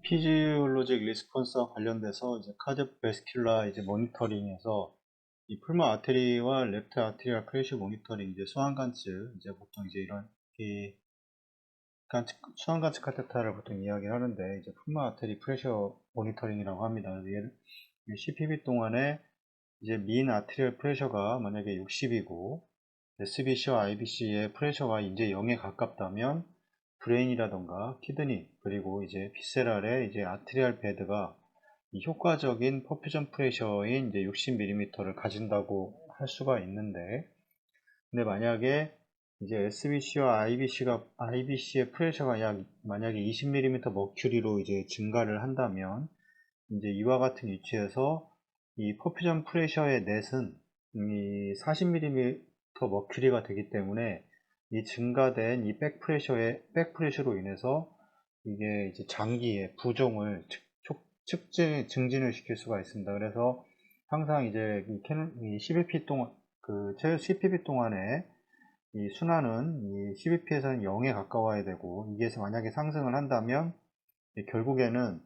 피지올로직 리스폰스와 관련돼서 이제 카디오베스큘라 이제 모니터링에서 이 풀마 아테리와 랩트 아테리얼 프레셔 모니터링 이제 수환관측 이제 보통 이제 이런 이 수환관측 카테타를 보통 이야기를 하는데 이제 풀마 아테리 프레셔 모니터링이라고 합니다. 얘를 CPB 동안에 이제 민 아테리얼 프레셔가 만약에 60이고 SBC와 IBC의 프레셔가 이제 0에 가깝다면 브레인이라던가 키드니 그리고 이제 비세랄의 이제 아트리알 베드가 이 효과적인 퍼퓨전 프레셔인 이제 60mm를 가진다고 할 수가 있는데, 근데 만약에 이제 SBC와 IBC의 프레셔가 약 만약에 20mm 머큐리로 이제 증가를 한다면 이제 이와 같은 위치에서 이 퍼퓨전 프레셔의 넷은 이 40mm 머큐리가 되기 때문에 이 증가된 이 백프레셔로 인해서 이게 이제 장기의 부종을 증진을 시킬 수가 있습니다. 그래서 항상 이제 이 CBP 동안 CPB 동안에 이 순환은 이 CBP에서는 0에 가까워야 되고, 이게 만약에 상승을 한다면 결국에는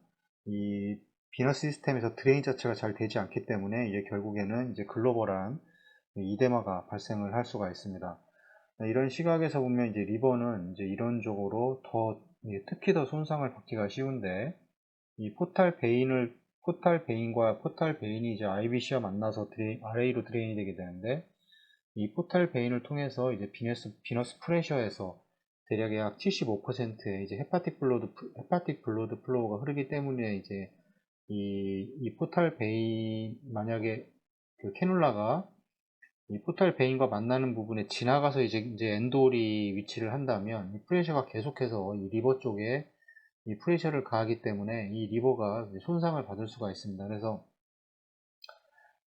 이 비너 시스템에서 드레인 자체가 잘 되지 않기 때문에 이제 결국에는 이제 글로벌한 이데마가 발생을 할 수가 있습니다. 이런 시각에서 보면 이제 리버는 이제 이론적으로 특히 더 손상을 받기가 쉬운데, 이 포탈 베인과 포탈 베인이 이제 IBC와 만나서 RA로 드레인이 되게 되는데, 이 포탈 베인을 통해서 이제 비너스 프레셔에서 대략 약 75%의 이제 헤파틱 블러드 플로우가 흐르기 때문에 이제 이 포탈 베인, 만약에 그 캐놀라가 이 포탈 베인과 만나는 부분에 지나가서 이제 엔돌이 위치를 한다면 이 프레셔가 계속해서 이 리버 쪽에 이 프레셔를 가하기 때문에 이 리버가 손상을 받을 수가 있습니다. 그래서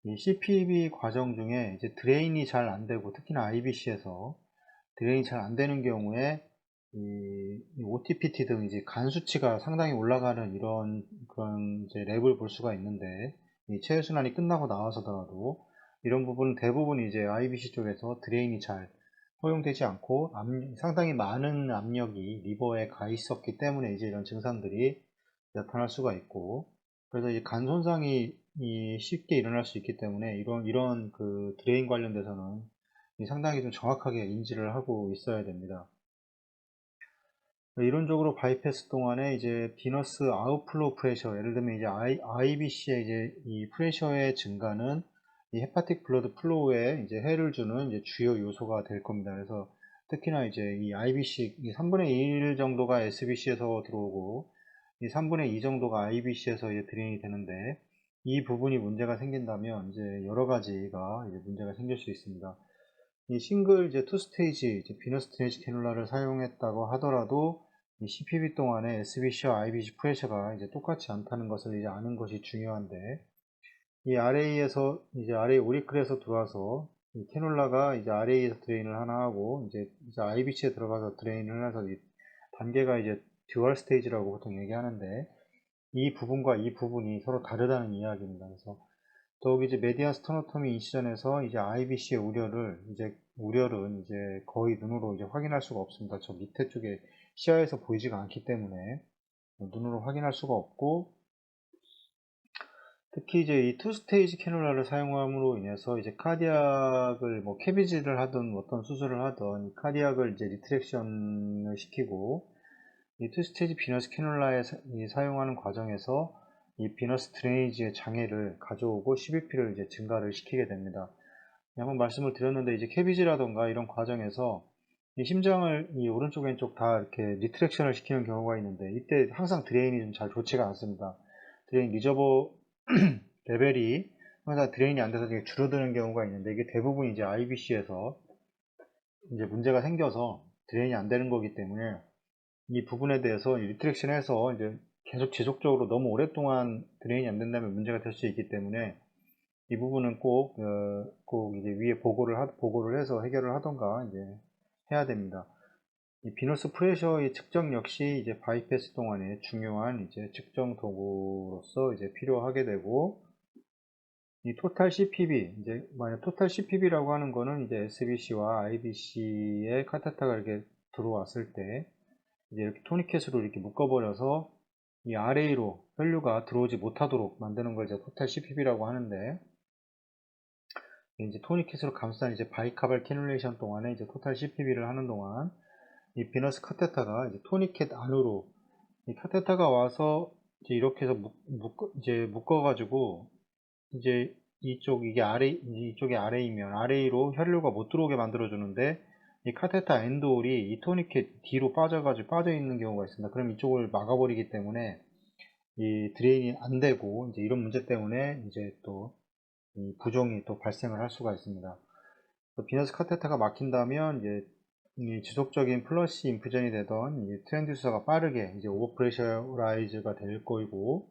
이 CPB 과정 중에 이제 드레인이 잘 안 되고, 특히나 IBC에서 드레인이 잘 안 되는 경우에 이 OTPT 등 이제 간 수치가 상당히 올라가는 그런 이제 랩을 볼 수가 있는데, 이 체혈순환이 끝나고 나와서더라도 이런 부분은 대부분 이제 IBC 쪽에서 드레인이 잘 허용되지 않고 상당히 많은 압력이 리버에 가 있었기 때문에 이제 이런 증상들이 나타날 수가 있고, 그래서 이제 간 손상이 쉽게 일어날 수 있기 때문에 이런 그 드레인 관련돼서는 상당히 좀 정확하게 인지를 하고 있어야 됩니다. 이론적으로 바이패스 동안에 이제 비너스 아웃플로우 프레셔, 예를 들면 이제 IBC의 이제 이 프레셔의 증가는 이 헤파틱 블러드 플로우에 이제 해를 주는 이제 주요 요소가 될 겁니다. 그래서 특히나 이제 이 IBC, 이 3분의 1 정도가 SBC에서 들어오고 이 3분의 2 정도가 IBC에서 이제 드레인이 되는데, 이 부분이 문제가 생긴다면 이제 여러 가지가 이제 문제가 생길 수 있습니다. 이 싱글 이제 투 스테이지 비너스 드레인지 캐놀라를 사용했다고 하더라도 이 CPB 동안에 SBC와 IBC 프레셔가 이제 똑같지 않다는 것을 이제 아는 것이 중요한데, 이 RA 오리클에서 들어와서 이 캐놀라가 이제 RA에서 드레인을 하나 하고 이제 IBC에 들어가서 드레인을 해서 이 단계가 이제 듀얼 스테이지라고 보통 얘기하는데, 이 부분과 이 부분이 서로 다르다는 이야기입니다. 그래서 더욱 이제 메디안 스토노토미 인시전에서 이제 IBC의 우려는 이제 거의 눈으로 이제 확인할 수가 없습니다. 저 밑에 쪽에 시야에서 보이지가 않기 때문에 눈으로 확인할 수가 없고, 특히 이제 이 투 스테이지 캐놀라를 사용함으로 인해서 이제 카디악을 뭐 캐비지를 하든 어떤 수술을 하든 카디악을 이제 리트랙션을 시키고, 이 투 스테이지 비너스 캐놀라에 사용하는 과정에서 이 비너스 드레이지의 장애를 가져오고 CBP를 이제 증가를 시키게 됩니다. 한번 말씀을 드렸는데, 이제 캐비지라던가 이런 과정에서 이 심장을 이 오른쪽 왼쪽 다 이렇게 리트랙션을 시키는 경우가 있는데, 이때 항상 드레인이 좀 잘 좋지가 않습니다. 드레인 리저버 레벨이 항상 드레인이 안 돼서 되게 줄어드는 경우가 있는데, 이게 대부분 이제 IBC에서 이제 문제가 생겨서 드레인이 안 되는 거기 때문에 이 부분에 대해서 리트랙션 해서 이제 계속 지속적으로 너무 오랫동안 드레인이 안 된다면 문제가 될 수 있기 때문에 이 부분은 꼭 이제 위에 보고를 해서 해결을 하던가 이제 해야 됩니다. 이 비너스 프레셔의 측정 역시 이제 바이패스 동안에 중요한 이제 측정 도구로서 이제 필요하게 되고, 이 토탈 CPB, 이제 만약 토탈 CPB라고 하는 거는 이제 SBC와 IBC의 카테타가 이렇게 들어왔을 때 이제 이렇게 토니켓으로 이렇게 묶어버려서 이 RA로 혈류가 들어오지 못하도록 만드는 걸 이제 토탈 CPB라고 하는데, 이제 토니켓으로 감싼 이제 바이카발 캐뉼레이션 동안에 이제 토탈 CPB를 하는 동안 이 비너스 카테타가 이제 토니켓 안으로 이 카테타가 와서 이제 이렇게 해서 묶어가지고 이제 이게 이쪽이 RA면 RA로 혈류가 못 들어오게 만들어주는데, 이 카테타 엔드홀이 이 토니켓 뒤로 빠져 있는 경우가 있습니다. 그럼 이쪽을 막아버리기 때문에 이 드레인이 안 되고, 이제 이런 문제 때문에 이제 또 이 부종이 또 발생을 할 수가 있습니다. 비너스 카테타가 막힌다면 이제 이 지속적인 플러시 인퓨전이 되던 이 트랜듀서가 빠르게 이제 오버프레셔라이즈가 될 거이고,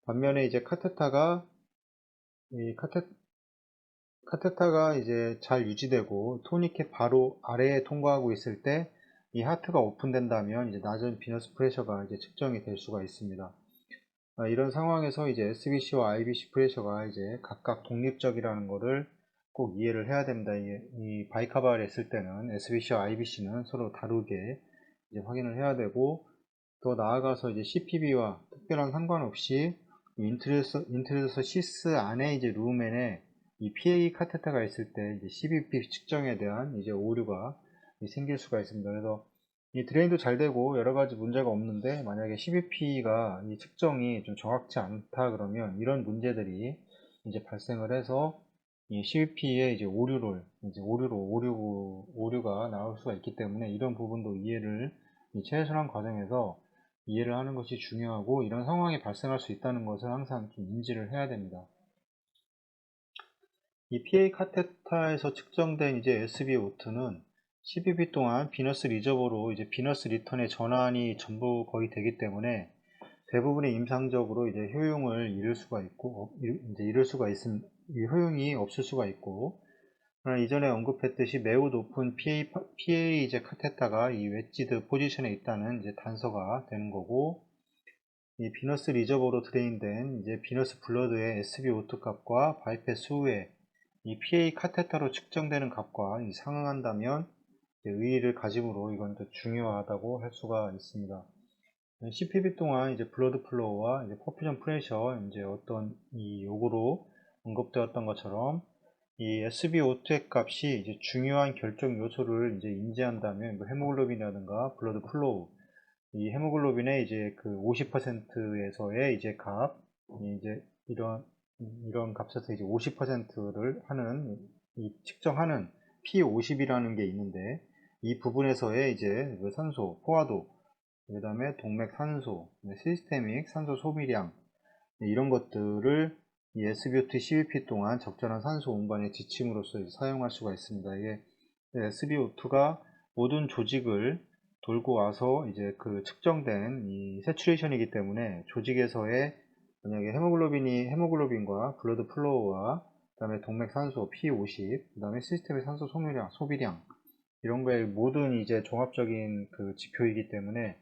반면에 이제 이 카테타가 이제 잘 유지되고 토니켓 바로 아래에 통과하고 있을 때 이 하트가 오픈된다면 이제 낮은 비너스 프레셔가 이제 측정이 될 수가 있습니다. 이런 상황에서 이제 SBC와 IBC 프레셔가 이제 각각 독립적이라는 것을 꼭 이해를 해야 됩니다. 이 바이카바를 했을 때는 SBC와 IBC는 서로 다르게 이제 확인을 해야 되고, 더 나아가서 이제 CPB와 특별한 상관없이 인트로듀서 시스 안에 이제 루멘에 이 PA 카테타가 있을 때 이제 CBP 측정에 대한 이제 오류가 생길 수가 있습니다. 그래서 이 드레인도 잘 되고 여러 가지 문제가 없는데, 만약에 CBP가 이 측정이 좀 정확치 않다 그러면 이런 문제들이 이제 발생을 해서 이 CBP에 이제 오류가 나올 수가 있기 때문에, 이런 부분도 이해를 이 최순환 과정에서 이해를 하는 것이 중요하고, 이런 상황이 발생할 수 있다는 것을 항상 좀 인지를 해야 됩니다. 이 PA 카테타에서 측정된 이제 SbO2는 12비 동안 비너스 리저버로 이제 비너스 리턴의 전환이 전부 거의 되기 때문에 대부분의 임상적으로 이제 효용을 잃을 수가 있고, 이 효용이 없을 수가 있고, 그러나 이전에 언급했듯이 매우 높은 PA 이제 카테타가 이 웨지드 포지션에 있다는 이제 단서가 되는 거고, 이 비너스 리저버로 드레인된 이제 비너스 블러드의 SbO2 값과 바이패스 후에 이 PA 카테타로 측정되는 값과 상응한다면 의의를 가짐으로 이건 더 중요하다고 할 수가 있습니다. CPB 동안 이제 블러드 플로우와 이제 퍼퓨전 프레셔 이제 어떤 이 요구로 언급되었던 것처럼 이 SbO2의 값이 이제 중요한 결정 요소를 이제 인지한다면 뭐 헤모글로빈이라든가 블러드 플로우, 이 헤모글로빈의 이제 그 50%에서의 이제 값, 이제 이런 값에서 이제 50%를 하는 측정하는 P50이라는 게 있는데, 이 부분에서의 이제 그 산소 포화도, 그 다음에 동맥 산소, 시스테믹 산소 소비량, 이런 것들을 이 SbO2 CVP 동안 적절한 산소 운반의 지침으로서 사용할 수가 있습니다. 이게 SbO2가 모든 조직을 돌고 와서 이제 그 측정된 이 세츄레이션이기 때문에, 조직에서의 만약에 헤모글로빈과 블러드 플로우와 그 다음에 동맥 산소 P50, 그 다음에 시스템의 산소 소비량, 이런 거의 모든 이제 종합적인 그 지표이기 때문에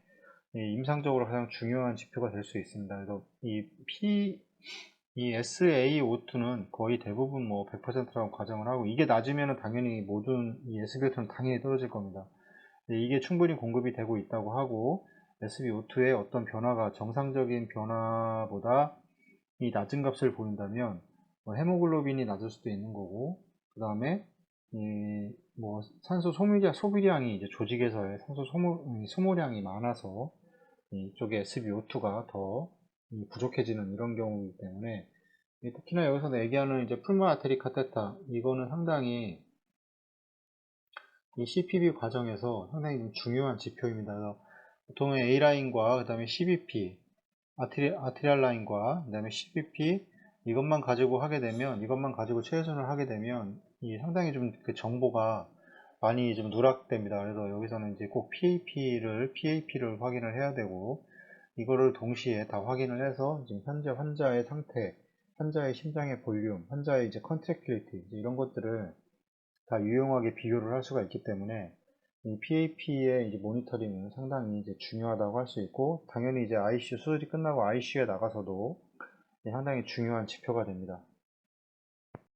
임상적으로 가장 중요한 지표가 될 수 있습니다. 그래서 이 SaO2는 거의 대부분 뭐 100%라고 가정을 하고, 이게 낮으면 당연히 모든 이 SbO2는 당연히 떨어질 겁니다. 이게 충분히 공급이 되고 있다고 하고, SbO2의 어떤 변화가 정상적인 변화보다 이 낮은 값을 보인다면 뭐 헤모글로빈이 낮을 수도 있는 거고, 그 다음에 뭐 산소 소비량이 이제 조직에서의 산소 소모량이 많아서 이쪽에 SbO2가 더 부족해지는 이런 경우이기 때문에, 특히나 여기서 얘기하는 이제 풀모 아테리 카테타, 이거는 상당히 이 CPB 과정에서 상당히 좀 중요한 지표입니다. 그래서 보통은 A라인과 그 다음에 CBP, 아트리알 라인과 그 다음에 CBP, 이것만 가지고 최선을 하게 되면 이 상당히 좀 그 정보가 많이 좀 누락됩니다. 그래서 여기서는 이제 꼭 PAP를 확인을 해야 되고, 이거를 동시에 다 확인을 해서 지금 현재 환자의 상태, 환자의 심장의 볼륨, 환자의 이제 컨트랙티리티, 이런 것들을 다 유용하게 비교를 할 수가 있기 때문에, 이 PAP의 이제 모니터링은 상당히 이제 중요하다고 할 수 있고, 당연히 이제 ICU 수술이 끝나고 ICU에 나가서도 상당히 중요한 지표가 됩니다.